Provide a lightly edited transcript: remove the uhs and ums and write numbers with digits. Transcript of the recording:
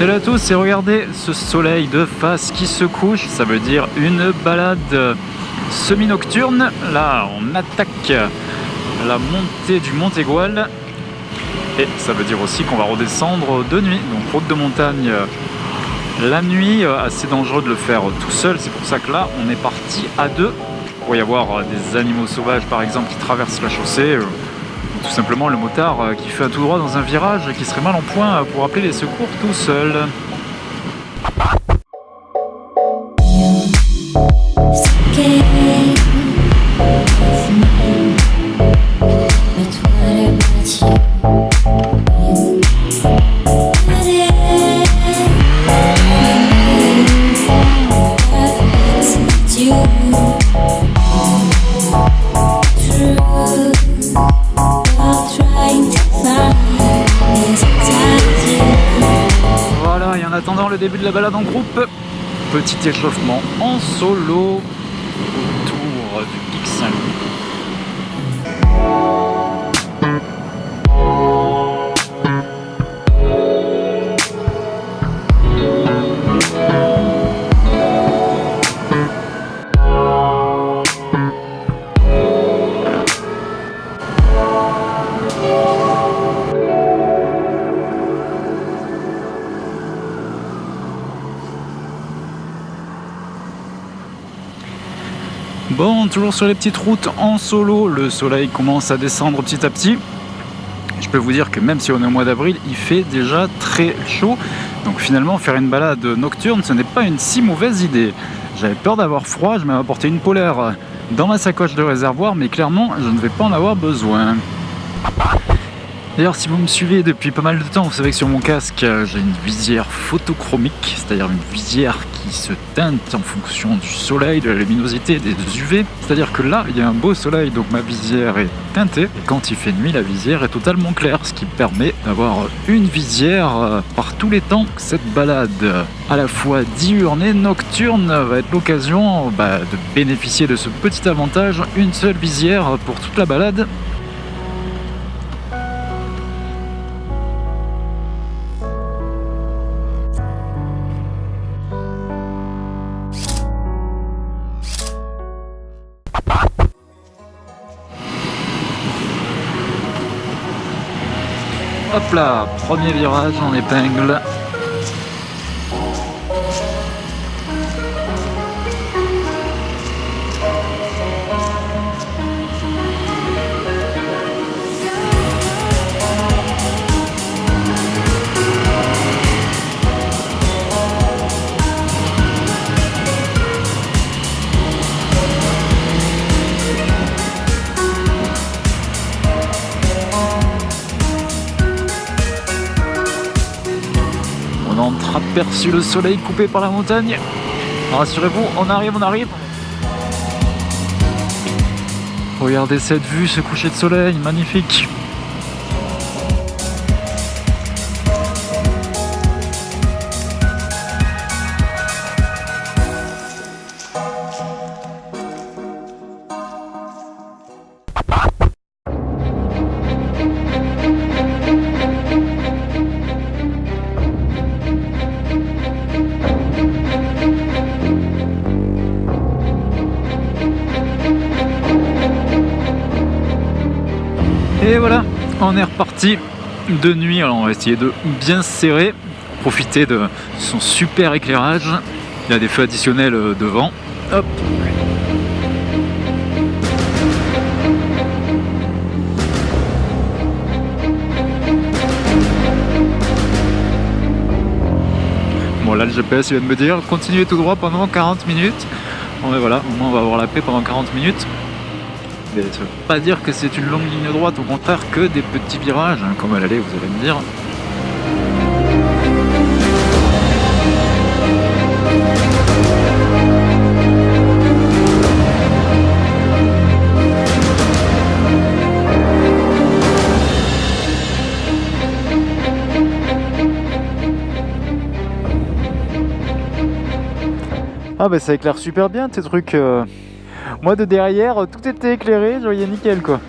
Salut à tous et regardez ce soleil de face qui se couche, ça veut dire une balade semi-nocturne. Là on attaque la montée du Mont Aigoual et ça veut dire aussi qu'on va redescendre de nuit, donc route de montagne la nuit, assez dangereux de le faire tout seul, c'est pour ça que là on est parti à deux. Il pourrait y avoir des animaux sauvages par exemple qui traversent la chaussée, tout simplement le motard qui fait un tout droit dans un virage et qui serait mal en point pour appeler les secours tout seul. Voilà, et en attendant le début de la balade en groupe, petit échauffement en solo autour du Pic Saint-Louis. Bon, toujours sur les petites routes en solo, le soleil commence à descendre petit à petit. Je peux vous dire que même si on est au mois d'avril, il fait déjà très chaud. Donc finalement, faire une balade nocturne, ce n'est pas une si mauvaise idée. J'avais peur d'avoir froid, je m'avais apporté une polaire dans ma sacoche de réservoir, mais clairement, je ne vais pas en avoir besoin. D'ailleurs, si vous me suivez depuis pas mal de temps, vous savez que sur mon casque, j'ai une visière photochromique, c'est-à-dire une visière qui se teinte en fonction du soleil, de la luminosité, des UV. C'est-à-dire que là, il y a un beau soleil, donc ma visière est teintée. Et quand il fait nuit, la visière est totalement claire, ce qui permet d'avoir une visière par tous les temps. Cette balade, à la fois diurne et nocturne, va être l'occasion de bénéficier de ce petit avantage, une seule visière pour toute la balade. Hop là, premier virage en épingle. On entre aperçu le soleil coupé par la montagne. Rassurez-vous, on arrive. Regardez cette vue, ce coucher de soleil, magnifique. Et voilà, on est reparti de nuit. Alors on va essayer de bien serrer, profiter de son super éclairage. Il y a des feux additionnels devant. Hop. Bon là le GPS il vient de me dire continuez tout droit pendant 40 minutes. Bon ben voilà, au moins on va avoir la paix pendant 40 minutes. Ça ne veut pas dire que c'est une longue ligne droite, au contraire que des petits virages, comme à l'aller vous allez me dire. Ah bah ça éclaire super bien tes trucs. Moi de derrière, tout était éclairé, je voyais nickel quoi.